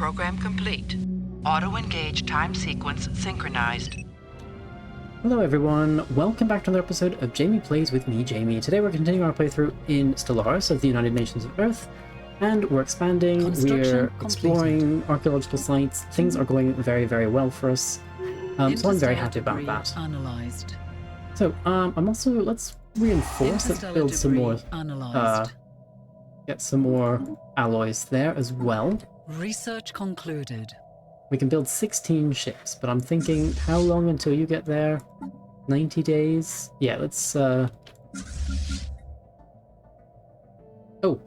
program complete. Auto-engage time sequence synchronized. Hello everyone, welcome back to another episode of Jamie Plays with me, Jamie. Today we're continuing our playthrough in Stellaris of the United Nations of Earth, and we're expanding, we're exploring archaeological sites. Things are going very, very well for us, so I'm very happy about that. Analyzed. So, I'm also, let's reinforce, let's build some more, get some more alloys there as well. Research concluded. We can build 16 ships, but I'm thinking, how long until you get there? 90 days? Yeah, let's, Oh,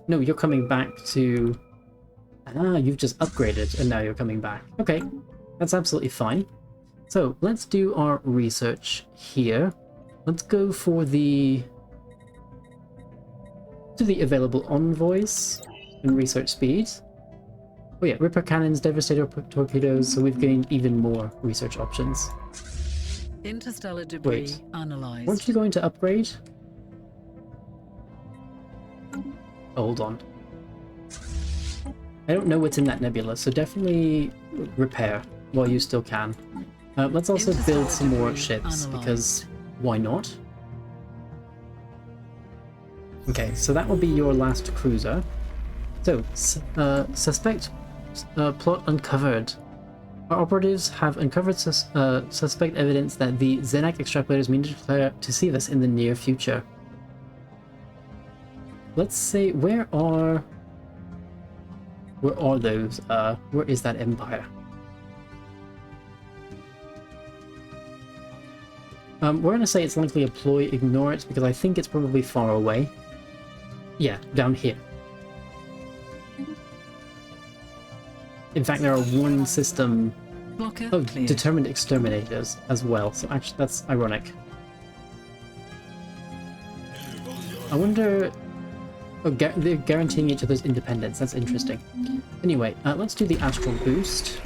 no, you're coming back to... Ah, you've just upgraded, and now you're coming back. Okay, that's absolutely fine. So, let's do our research here. Let's go for the... to the available envoys and research speed. Oh yeah, Ripper cannons, Devastator torpedoes, so we've gained even more research options. Interstellar debris Wait, analyzed. weren't you going to upgrade? Oh, hold on. I don't know what's in that nebula, so definitely repair while you still can. Let's also build some more ships, because why not? Okay, so that will be your last cruiser. So, suspect plot uncovered. Our operatives have uncovered suspect evidence that the Xenac extrapolators mean to declare to deceive us in the near future. Let's say, where are those? Where is that empire? We're gonna say it's likely a ploy, ignore it, because I think it's probably far away. Yeah, down here. In fact, there are one system of determined exterminators as well, so actually that's ironic. I wonder... Oh, they're guaranteeing each other's independence, that's interesting. Anyway, let's do the astral boost.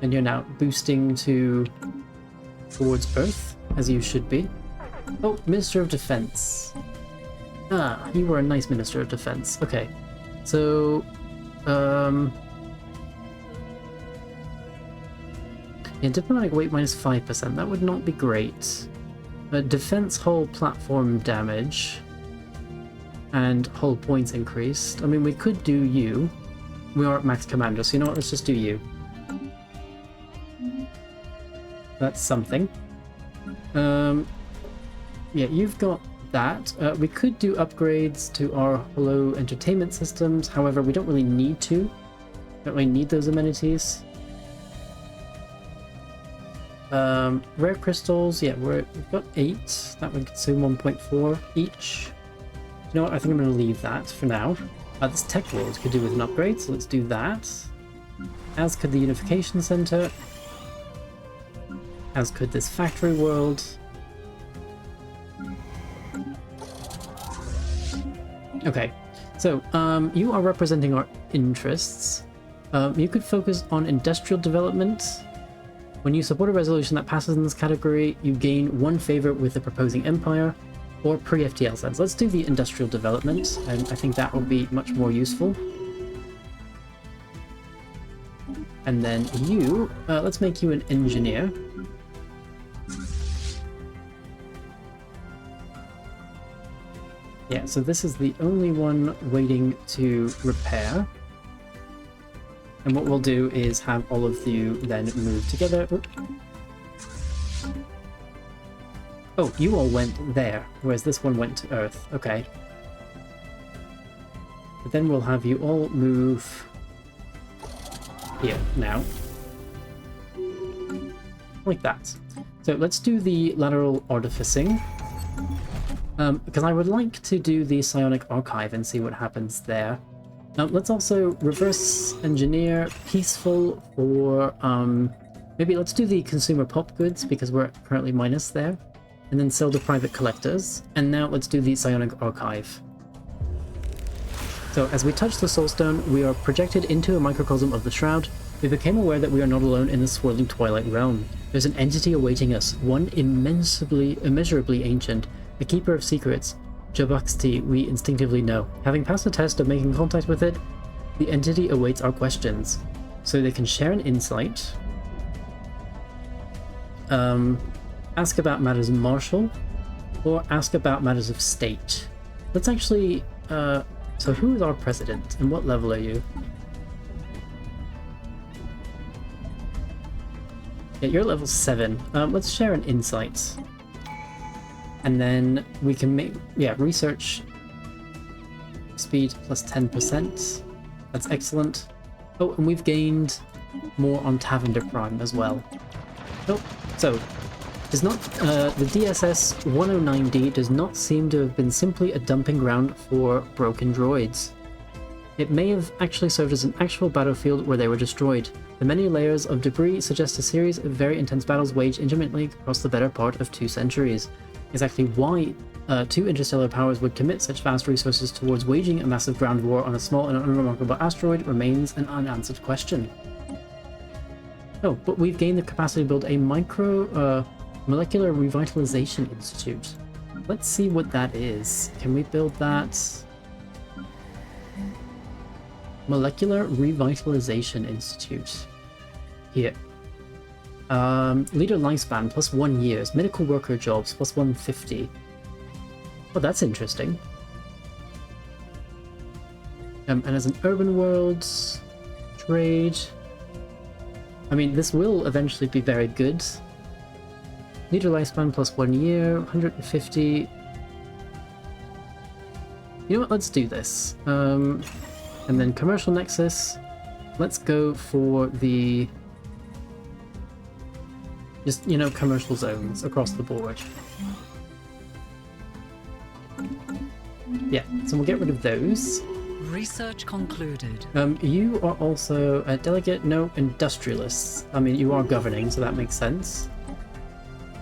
And you're now boosting towards Earth, as you should be. Oh, Minister of Defense. Ah, you were a nice Minister of Defense. Okay, so, yeah, diplomatic weight minus 5%, that would not be great. Defense hull platform damage and hull points increased. I mean, we could do you. We are at max commander, so you know what, let's just do you. That's something. Yeah, you've got that. We could do upgrades to our holo entertainment systems, however, we don't really need to. Don't really need those amenities. Rare crystals, yeah, we've got 8. That would consume 1.4 each. You know what, I think I'm going to leave that for now. This tech world could do with an upgrade, so let's do that. As could the Unification Center. As could this factory world. Okay, so you are representing our interests. You could focus on industrial development. When you support a resolution that passes in this category, you gain 1 favor with the proposing empire, or pre-FTL sense. Let's do the industrial development, and I think that will be much more useful. And then you, let's make you an engineer. Yeah, so this is the only one waiting to repair. And what we'll do is have all of you then move together. Oh, you all went there, whereas this one went to Earth. Okay. But then we'll have you all move here now. Like that. So let's do the lateral artificing. Because I would like to do the psionic archive and see what happens there. Let's also reverse engineer peaceful for, maybe let's do the consumer pop goods because we're currently minus there, and then sell to private collectors. And now let's do the psionic archive. So as we touch the soulstone, we are projected into a microcosm of the shroud. We became aware that we are not alone in the swirling twilight realm. There's an entity awaiting us, one immeasurably ancient, a keeper of secrets, Jabuxti, we instinctively know. Having passed the test of making contact with it, the entity awaits our questions. So they can share an insight, ask about matters martial, or ask about matters of state. Let's actually, so who is our president, and what level are you? Yeah, you're level 7. Let's share an insight. And then we can make, yeah, research speed plus 10%. That's excellent. Oh, and we've gained more on Tavender Prime as well. Oh, so, does not, the DSS 109D does not seem to have been simply a dumping ground for broken droids. It may have actually served as an actual battlefield where they were destroyed. The many layers of debris suggest a series of very intense battles waged intermittently across the better part of 2 centuries. Exactly why 2 interstellar powers would commit such vast resources towards waging a massive ground war on a small and unremarkable asteroid remains an unanswered question. Oh, but we've gained the capacity to build a molecular revitalization institute. Let's see what that is. Can we build that? Molecular Revitalization Institute. Here. Leader lifespan plus 1 years. Medical worker jobs plus 150. Oh, that's interesting. And as an urban world, trade. I mean, this will eventually be very good. Leader lifespan plus 1 year, 150. You know what? Let's do this. And then commercial nexus. Let's go for the just, you know, commercial zones across the board. Yeah, so we'll get rid of those. Research concluded. You are also a delegate, no, industrialists. I mean, you are governing, so that makes sense.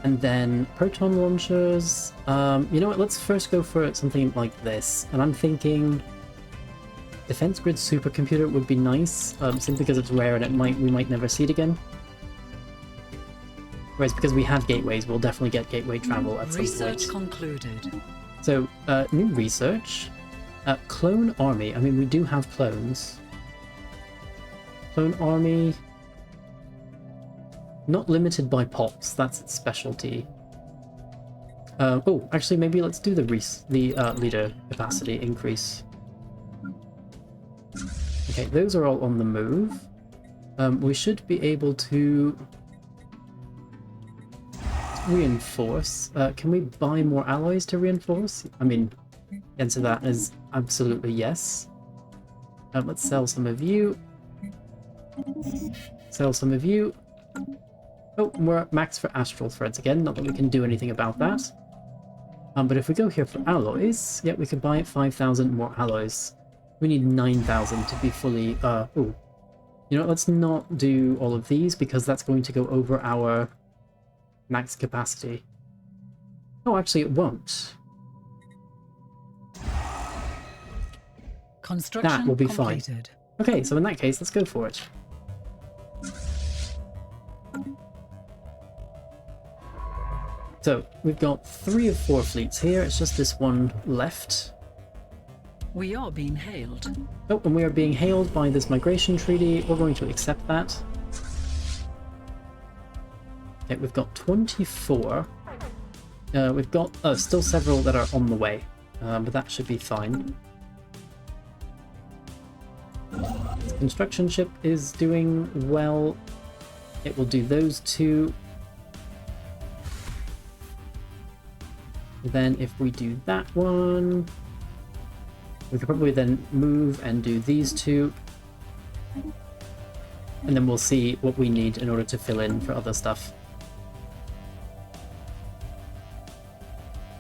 And then proton launchers. You know what? Let's first go for something like this. And I'm thinking Defense Grid Supercomputer would be nice, simply because it's rare and we might never see it again. Whereas because we have gateways, we'll definitely get gateway travel at some point. Research concluded. So, new research. Clone army. I mean, we do have clones. Clone army. Not limited by pops. That's its specialty. Oh, actually, maybe let's do the leader capacity increase. Okay, those are all on the move. We should be able to reinforce. Can we buy more alloys to reinforce? I mean, the answer to that is absolutely yes. Let's sell some of you. Sell some of you. Oh, we're at max for astral threads again. Not that we can do anything about that. But if we go here for alloys, yeah, we can buy 5,000 more alloys. We need 9,000 to be fully, ooh. You know, let's not do all of these because that's going to go over our max capacity. Oh, actually it won't. Construction that will be completed. Fine. Okay, so in that case, let's go for it. So, we've got 3 of 4 fleets here, it's just this one left. We are being hailed. Oh, and we are being hailed by this migration treaty. We're going to accept that. Okay, we've got 24. We've got still several that are on the way, but that should be fine. This construction ship is doing well. It will do those 2. Then if we do that one, we could probably then move and do these 2. And then we'll see what we need in order to fill in for other stuff.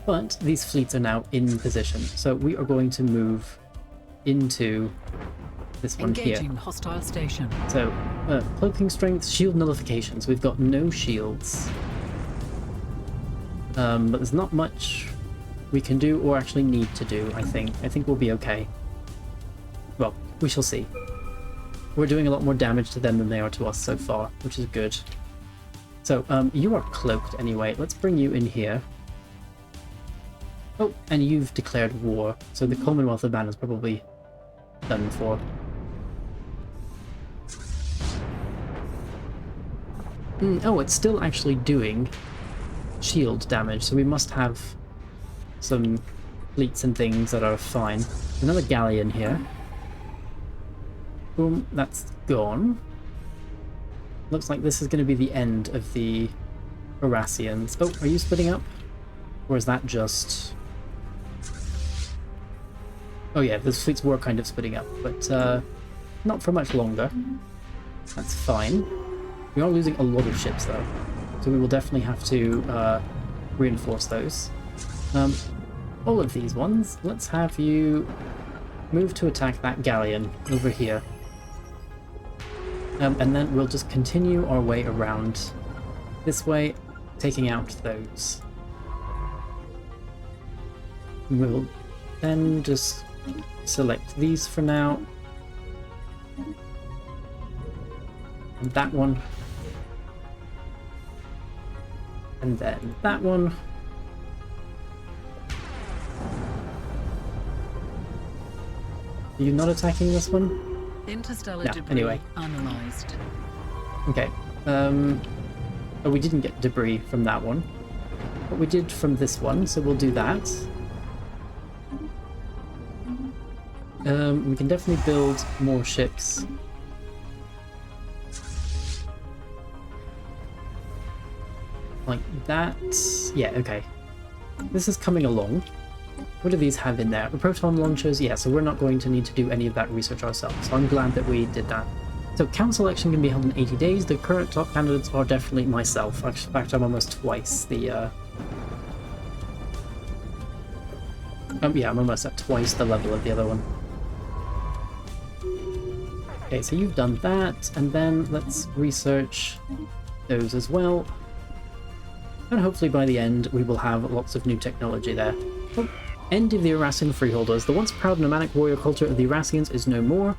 But these fleets are now in position, so we are going to move into this one here. Engaging hostile station. So, cloaking strength, shield nullifications. We've got no shields. But there's not much we can do or actually need to do, I think. I think we'll be okay. Well, we shall see. We're doing a lot more damage to them than they are to us so far, which is good. So, you are cloaked anyway. Let's bring you in here. Oh, and you've declared war, so the Commonwealth of Man is probably done for. Oh, it's still actually doing shield damage, so we must have some fleets and things that are fine. Another galleon here. Boom, that's gone. Looks like this is going to be the end of the Horacians. Oh, are you splitting up? Or is that just... Oh yeah, those fleets were kind of splitting up, but not for much longer. That's fine. We are losing a lot of ships though, so we will definitely have to reinforce those. All of these ones, let's have you move to attack that galleon over here. And then we'll just continue our way around this way, taking out those. We'll then just select these for now. And that one. And then that one. Are you not attacking this one? Interstellar No, debris anyway. analyzed. Okay. Oh, we didn't get debris from that one. But we did from this one, so we'll do that. We can definitely build more ships. Like that. Yeah, okay. This is coming along. What do these have in there? The proton launchers? Yeah, so we're not going to need to do any of that research ourselves. So I'm glad that we did that. So council election can be held in 80 days. The current top candidates are definitely myself. In fact, I'm almost twice the... yeah, I'm almost at twice the level of the other one. Okay, so you've done that, and then let's research those as well. And hopefully by the end we will have lots of new technology there. Oh, end of the Horacian freeholders. The once proud nomadic warrior culture of the Horacians is no more.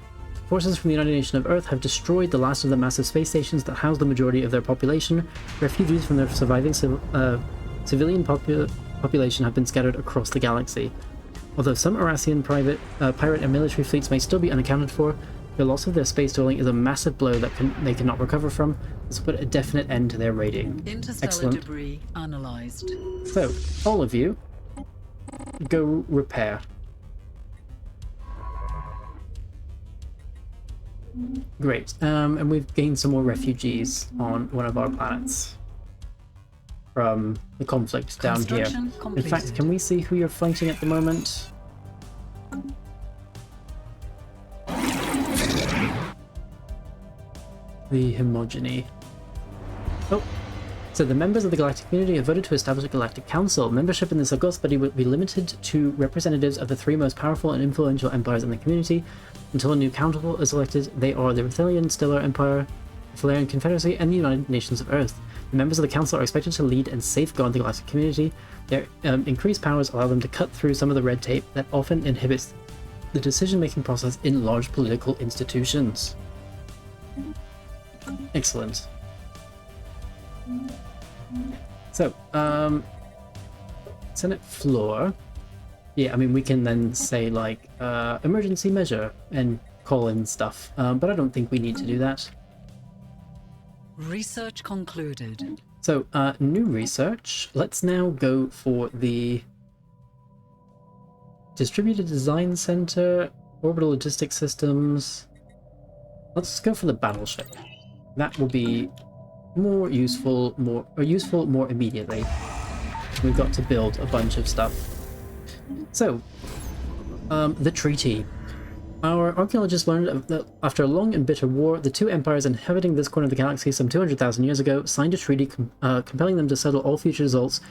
Forces from the United Nations of Earth have destroyed the last of the massive space stations that house the majority of their population. Refugees from their surviving civilian population have been scattered across the galaxy. Although some Horacian pirate and military fleets may still be unaccounted for, the loss of their space dwelling is a massive blow that they cannot recover from. This will put a definite end to their raiding. Interstellar Excellent. debris analyzed. So, all of you, go repair. Great, and we've gained some more refugees on one of our planets from the conflict down here. Construction In completed. fact, can we see who you're fighting at the moment? The homogeny. Oh, so the members of the Galactic community have voted to establish a Galactic Council. Membership in this august body will be limited to representatives of the three most powerful and influential empires in the community. Until a new council is elected, they are the Rithelian Stellar Empire, the Valerian Confederacy, and the United Nations of Earth. The members of the council are expected to lead and safeguard the Galactic community. Their increased powers allow them to cut through some of the red tape that often inhibits the decision-making process in large political institutions. Excellent. So, Senate floor. Yeah, I mean, we can then say, like, emergency measure and call in stuff, but I don't think we need to do that. Research concluded. So, new research. Let's now go for the Distributed Design Center, Orbital Logistics Systems. Let's go for the battleship. That will be more useful, more immediately. We've got to build a bunch of stuff. So, the treaty. Our archaeologists learned that after a long and bitter war, the two empires inhabiting this corner of the galaxy some 200,000 years ago signed a treaty compelling them to settle all future results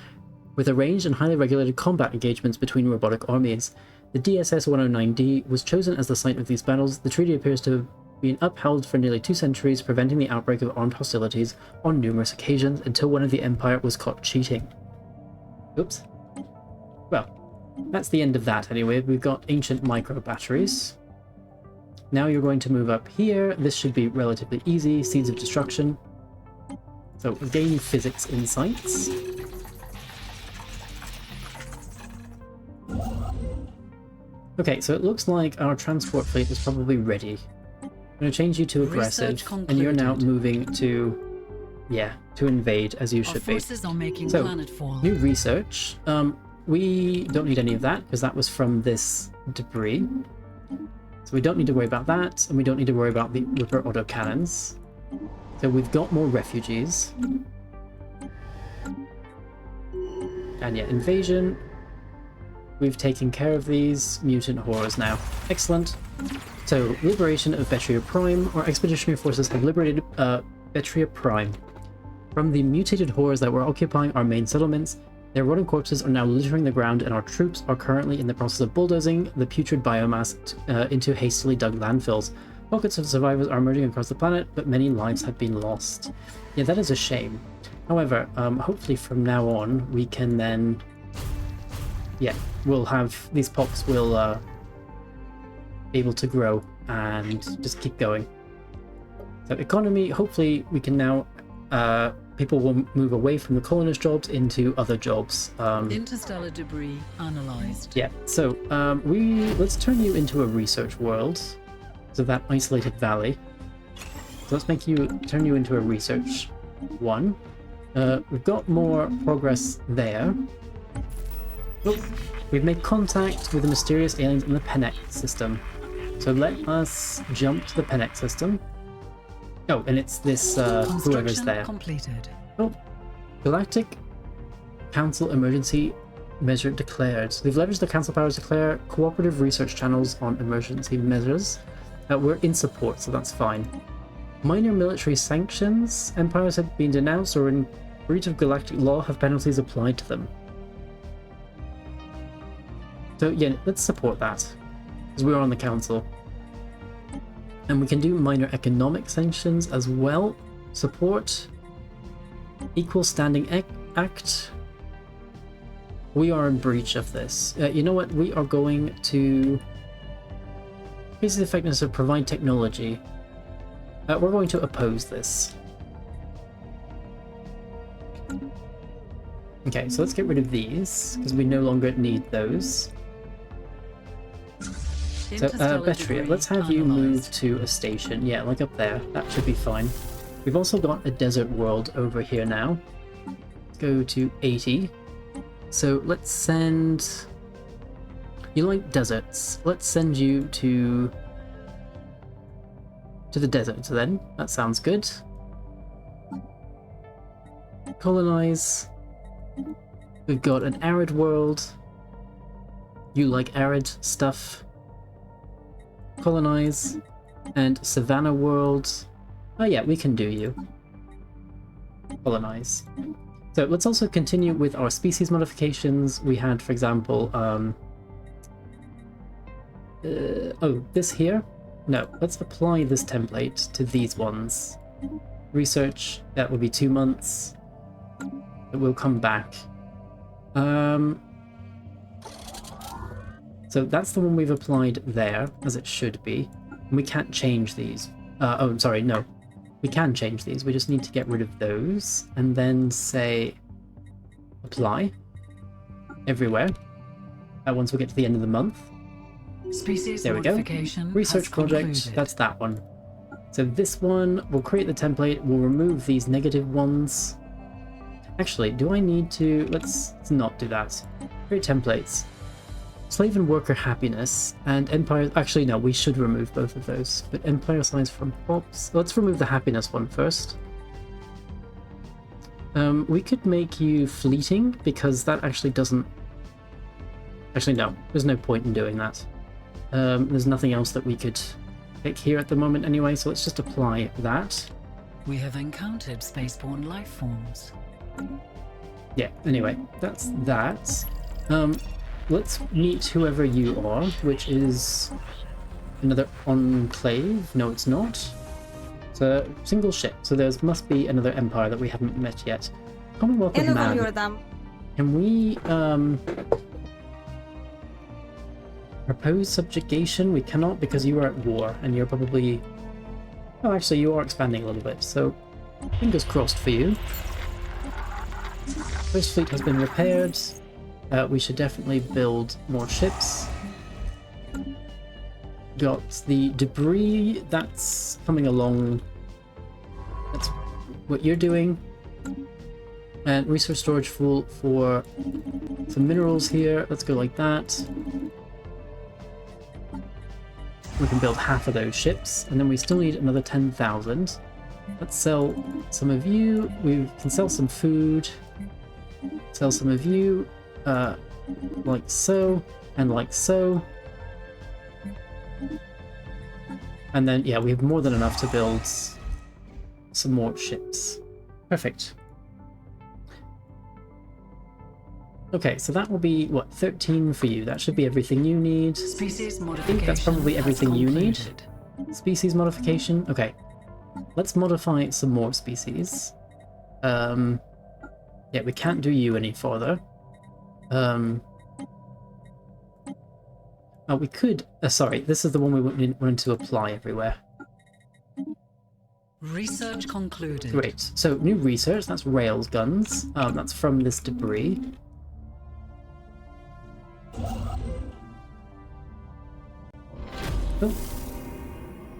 with arranged and highly regulated combat engagements between robotic armies. The DSS-109D was chosen as the site of these battles. The treaty appears to have been upheld for nearly 2 centuries, preventing the outbreak of armed hostilities on numerous occasions until one of the Empire was caught cheating. Oops. Well, that's the end of that anyway. We've got ancient micro batteries. Now you're going to move up here. This should be relatively easy. Seeds of Destruction. So, gain physics insights. Okay, so it looks like our transport fleet is probably ready. I'm going to change you to aggressive, Research and you're now concluded. moving to, yeah, to invade, as you Our should be. forces are making So, planetfall. new research. We don't need any of that, because that was from this debris. So we don't need to worry about that, and we don't need to worry about the Ripper autocannons. So we've got more refugees. And yeah, invasion. We've taken care of these mutant horrors now. Excellent. So, liberation of Betria Prime. Our expeditionary forces have liberated Betria Prime from the mutated horrors that were occupying our main settlements. Their rotting corpses are now littering the ground, and our troops are currently in the process of bulldozing the putrid biomass into hastily dug landfills. Pockets of survivors are emerging across the planet, but many lives have been lost. Yeah, that is a shame. However, hopefully from now on, we can then... Yeah, we'll have... These pox will be able to grow and just keep going. So economy, hopefully we can now... people will move away from the colonist jobs into other jobs. Interstellar debris analyzed. Yeah, so let's turn you into a research world. So that isolated valley. So let's turn you into a research one. We've got more progress there. Oh, we've made contact with the mysterious aliens in the Pennec system. So let us jump to the Pennec system. Oh, and it's this whoever's there. Completed. Oh, Galactic Council emergency measure declared. So they've leveraged the council powers to declare cooperative research channels on emergency measures. We're in support, so that's fine. Minor military sanctions. Empires have been denounced or in breach of galactic law have penalties applied to them. So yeah, let's support that, because we're on the council. And we can do minor economic sanctions as well. Support. Equal Standing Act. We are in breach of this. You know what? We are going to... increase the effectiveness of provide technology. We're going to oppose this. Okay, so let's get rid of these, because we no longer need those. So, Betria, let's have you move to a station. Yeah, like up there. That should be fine. We've also got a desert world over here now. Let's go to 80. So let's send... You like deserts. Let's send you to the desert then. That sounds good. Colonize. We've got an arid world. You like arid stuff. Colonize. And Savannah world. Oh yeah, we can do you. Colonize. So let's also continue with our species modifications. We had, for example, oh, this here? No, let's apply this template to these ones. Research, that will be 2 months. It will come back. So that's the one we've applied there, as it should be. And we can't change these. Oh, I'm sorry, no. We can change these, we just need to get rid of those, and then say apply everywhere. Once we get to the end of the month. Species there we go. modification Research has project, concluded. that's that one. So this one, we'll create the template, we'll remove these negative ones. Actually, do I need to... let's not do that. Create templates. Slave and worker happiness, and empire... Actually, no, we should remove both of those. But empire size from pops... Let's remove the happiness one first. We could make you fleeting, because that actually doesn't... Actually, no. There's no point in doing that. There's nothing else that we could pick here at the moment anyway, so let's just apply that. We have encountered spaceborne life forms. Yeah, anyway, that's that. Let's meet whoever you are, which is another enclave. No, it's not. It's a single ship, so there must be another empire that we haven't met yet. Commonwealth of Man. Can we propose subjugation? We cannot, because you are at war, and you're probably... Oh, actually, you are expanding a little bit, so fingers crossed for you. First fleet has been repaired. We should definitely build more ships. got the debris that's coming along. That's what you're doing. And resource storage full for some minerals here. Let's go like that. We can build half of those ships, and then we still need another 10,000. Let's sell some of you. We can sell some food. Sell some of you, like so, and like so. And then, yeah, we have more than enough to build some more ships. Perfect. Okay, so that will be, what, 13 for you. That should be everything you need. Species I modification. think that's probably everything you need. Concluded. Species modification. Okay. Let's modify some more species. Yeah, we can't do you any further. Oh, we could... sorry, this is the one we wanted to apply everywhere. Research concluded. Great. So, new research. That's rails guns. That's from this debris. Oh.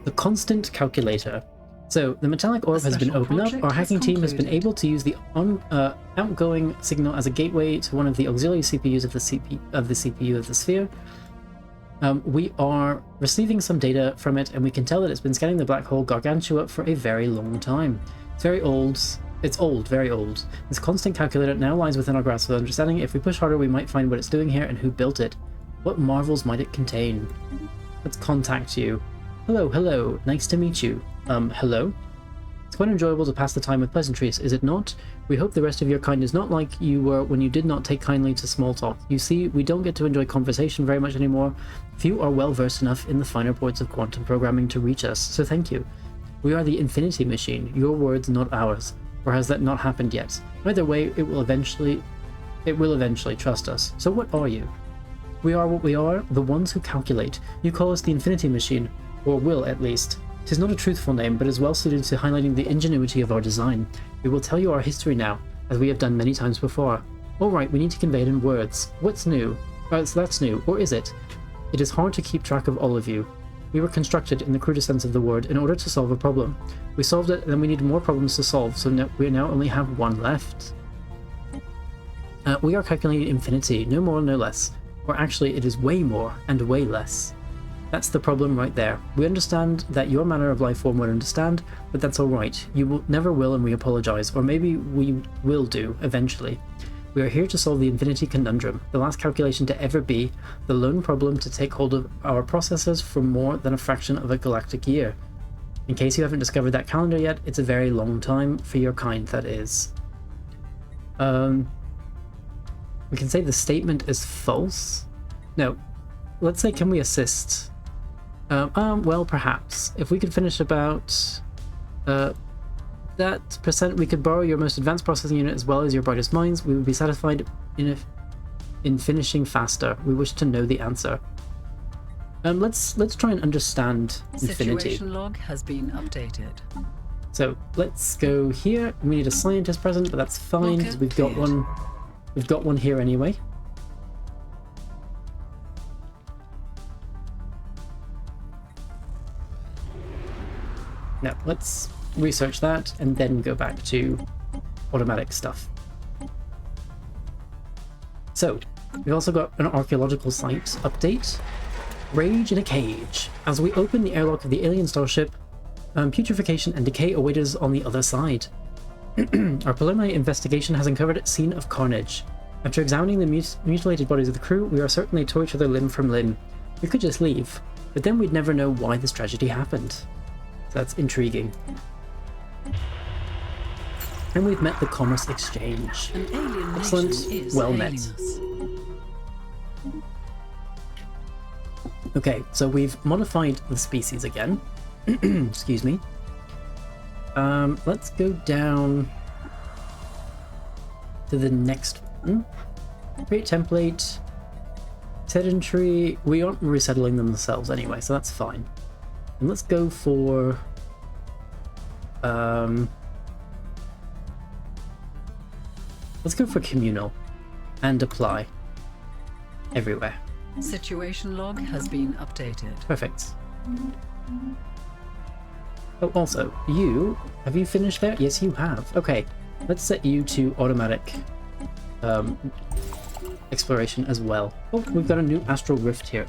The constant calculator. So, the metallic orb has been opened up. Our hacking team has been able to use the outgoing signal as a gateway to one of the auxiliary CPUs of the CPU of the sphere. We are receiving some data from it, and we can tell that it's been scanning the black hole Gargantua for a very long time. It's very old. It's old, very old. This constant calculator now lies within our grasp of understanding. If we push harder, we might find what it's doing here and who built it. What marvels might it contain? Let's contact you. Hello, hello. Nice to meet you. Hello? It's quite enjoyable to pass the time with pleasantries, is it not? We hope the rest of your kind is not like you were when you did not take kindly to small talk. You see, we don't get to enjoy conversation very much anymore. Few are well versed enough in the finer points of quantum programming to reach us, so thank you. We are the Infinity Machine, your words, not ours. Or has that not happened yet? Either way, it will eventually trust us. So what are you? We are what we are, the ones who calculate. You call us the Infinity Machine, or will at least. 'Tis not a truthful name, but is well suited to highlighting the ingenuity of our design. We will tell you our history now, as we have done many times before. Alright, we need to convey it in words. What's new? So that's new, or is it? It is hard to keep track of all of you. We were constructed, in the crudest sense of the word, in order to solve a problem. We solved it, and then we need more problems to solve, so we now only have one left. We are calculating infinity, no more, no less. Or actually, it is way more, and way less. That's the problem right there. We understand that your manner of life form won't understand, but that's alright. You never will, and we apologize. Or maybe we will do, eventually. We are here to solve the infinity conundrum, the last calculation to ever be, the lone problem to take hold of our processes for more than a fraction of a galactic year. In case you haven't discovered that calendar yet, it's a very long time, for your kind, that is. We can say the statement is false. No. Let's say, can we assist? Well, perhaps. If we could finish about that percent, we could borrow your most advanced processing unit as well as your brightest minds. We would be satisfied in finishing faster. We wish to know the answer. Let's try and understand infinity. Situation log has been updated. So let's go here. We need a scientist present, but that's fine because we've got one. We've got one here anyway. Now, let's research that and then go back to automatic stuff. So, we've also got an archaeological site update. Rage in a cage. As we open the airlock of the alien starship, putrefaction and decay await us on the other side. Our preliminary investigation has uncovered a scene of carnage. After examining the mutilated bodies of the crew, we are certain they tore each other limb from limb. We could just leave, but then we'd never know why this tragedy happened. That's intriguing. And we've met the Commerce Exchange. An alien Excellent. nation is Well hailing met. us. Okay, so we've modified the species again. Excuse me. Let's go down to the next one. Create template. Sedentary. We aren't resettling them themselves anyway, so that's fine. And let's go for communal and apply everywhere. Situation log has been updated. Perfect. Oh, also, have you finished there? Yes, you have. Okay, let's set you to automatic exploration as well. Oh, we've got a new astral rift here.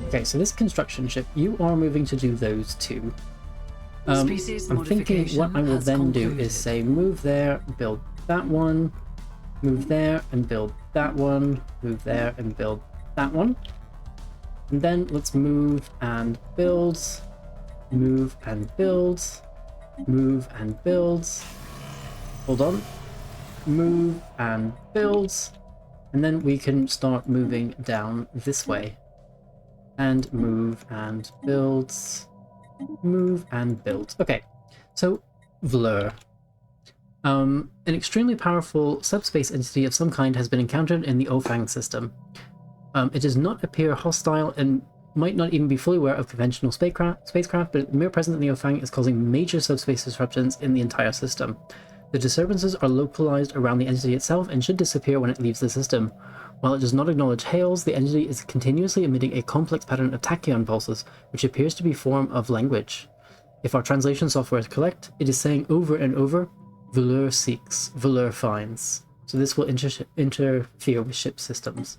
Okay, so this construction ship, you are moving to do those two. I'm thinking what I will then do is say move there, build that one, move there and build that one, move there and build that one. And then let's move and build, move and build, move and build. Hold on. Move and build. And then we can start moving down this way. And move and build. Move and build. Okay, so VLUUR. An extremely powerful subspace entity of some kind has been encountered in the Ofang system. It does not appear hostile and might not even be fully aware of conventional spacecraft, but the mere presence in the Ofang is causing major subspace disruptions in the entire system. The disturbances are localized around the entity itself and should disappear when it leaves the system. While it does not acknowledge hails, the entity is continuously emitting a complex pattern of tachyon pulses, which appears to be a form of language. If our translation software is correct, it is saying over and over, VLUUR seeks, VLUUR finds. So this will interfere with ship systems.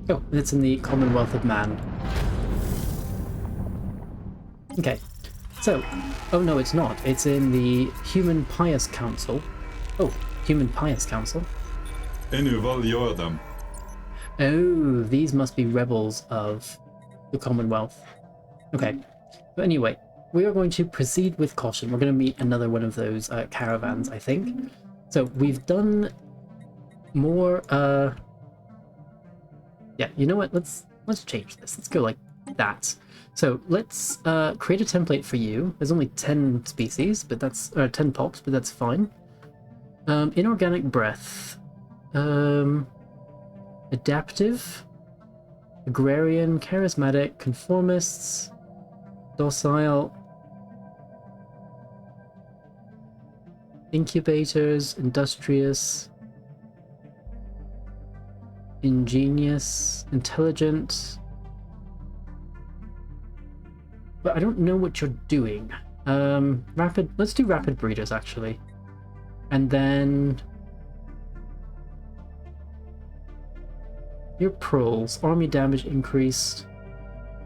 Oh, and it's in the Commonwealth of Man. Okay, so, oh no it's not, it's in the Human Pious Council. Oh, Human Pious Council. Oh, these must be rebels of the Commonwealth. Okay, but anyway, we are going to proceed with caution. We're going to meet another one of those caravans, I think. So we've done more, yeah, you know what, let's change this. Let's go like that. So let's create a template for you. There's only 10 species, but that's 10 pops, but that's fine. Inorganic breath, adaptive, agrarian, charismatic, conformists, docile, incubators, industrious, ingenious, intelligent. But I don't know what you're doing. Rapid, let's do rapid breeders actually. And then your proles, army damage increased,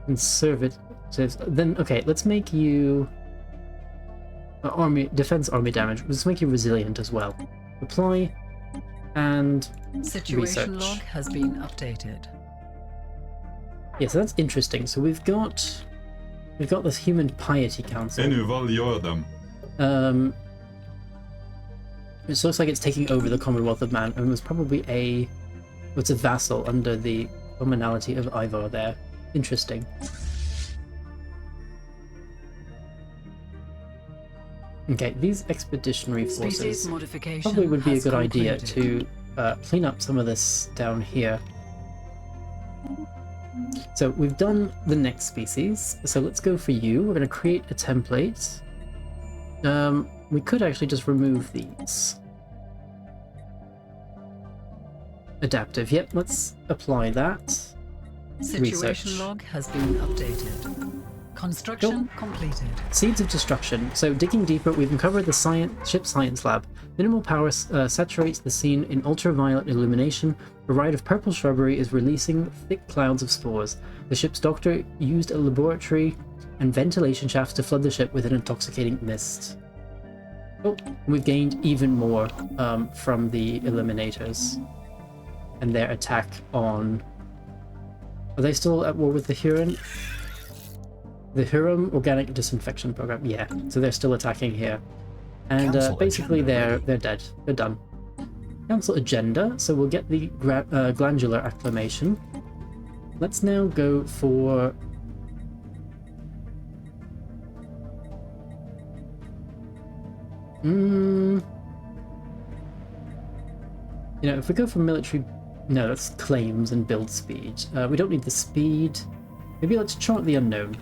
conservative. Then okay, let's make you defense army damage. Let's make you resilient as well. Apply and Situation research. log has been updated. Yeah, so that's interesting. So we've got this Human Piety Council. It looks like it's taking over the Commonwealth of Man, and was probably it's a vassal under the commonality of Ivar there. Interesting. Okay, these expeditionary forces probably would be a good idea to clean up some of this down here. So we've done the next species, so let's go for you. We're going to create a template. We could actually just remove these. Adaptive, yep, let's apply that. Situation Research. log has been updated. Construction completed. Seeds of Destruction. So digging deeper, we've uncovered the ship science lab. Minimal power saturates the scene in ultraviolet illumination. A riot of purple shrubbery is releasing thick clouds of spores. The ship's doctor used a laboratory and ventilation shafts to flood the ship with an intoxicating mist. Oh, we've gained even more from the Eliminators and their attack on... Are they still at war with the Huron? The Huron Organic Disinfection Program, yeah. So they're still attacking here. And basically they're dead. They're done. Council agenda, so we'll get the glandular acclamation. Let's now go for... You know, if we go for military... No, that's claims and build speed. We don't need the speed. Maybe let's chart the unknown.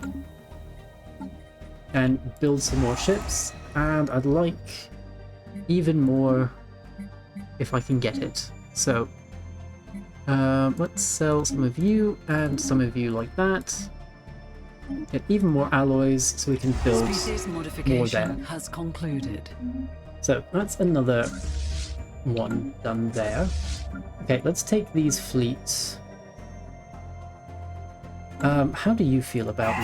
And build some more ships. And I'd like even more if I can get it. So Let's sell some of you and some of you like that. Get even more alloys so we can build Species more modification there. has concluded. So that's another one done there. Okay, let's take these fleets. How do you feel about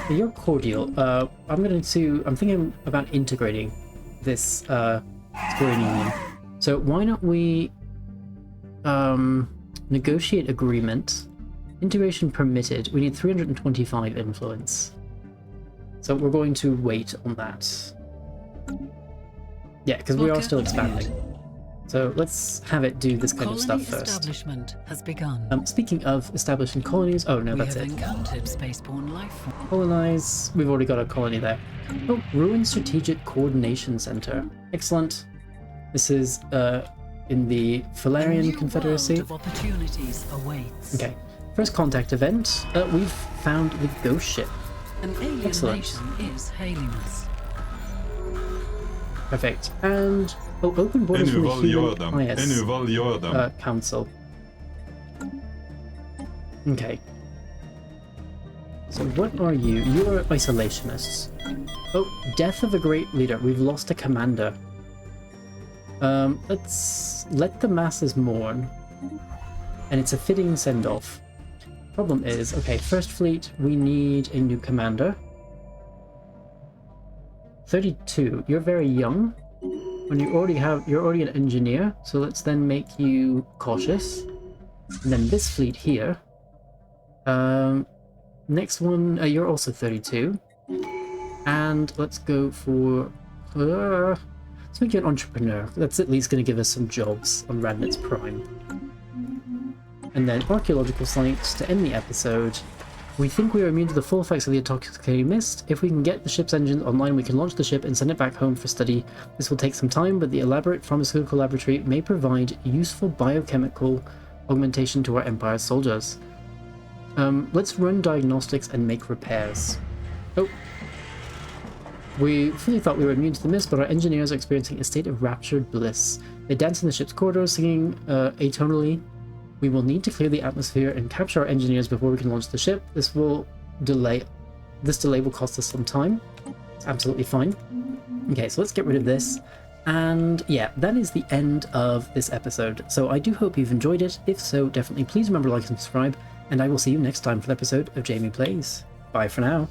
me? You're cordial. I'm thinking about integrating this scoring union. So why don't we negotiate agreement? Integration permitted. We need 325 influence. So we're going to wait on that. Yeah, because we are still expanding. So let's have it do this kind of stuff first. Establishment has begun. Speaking of establishing colonies, oh no, that's it. We have encountered spaceborne life form. Colonize. We've already got a colony there. Oh, Ruin Strategic Coordination Center. Excellent. This is in the Valerian Confederacy. Of opportunities awaits. Okay. First contact event. We've found the ghost ship. An alien Excellent. nation is hailing us. Perfect. And open borders from the Human IS Council. Okay. So what are you? You're isolationists. Oh, death of a great leader. We've lost a commander. Let's let the masses mourn. And it's a fitting send-off. Problem is, okay, first fleet, we need a new commander. 32. You're very young. When you're already an engineer, so let's then make you cautious. And then this fleet here. Next one, you're also 32. And let's go for... let's make you an entrepreneur. That's at least going to give us some jobs on Radnitz Prime. And then archaeological sites to end the episode. We think we are immune to the full effects of the intoxicating mist. If we can get the ship's engines online, we can launch the ship and send it back home for study. This will take some time, but the elaborate pharmaceutical laboratory may provide useful biochemical augmentation to our Empire's soldiers. Let's run diagnostics and make repairs. Oh. We fully thought we were immune to the mist, but our engineers are experiencing a state of raptured bliss. They dance in the ship's corridors, singing atonally. We will need to clear the atmosphere and capture our engineers before we can launch the ship. This delay will cost us some time. It's absolutely fine. Okay, so let's get rid of this. And yeah, that is the end of this episode. So I do hope you've enjoyed it. If so, definitely please remember to like and subscribe, and I will see you next time for the episode of Jamie Plays. Bye for now.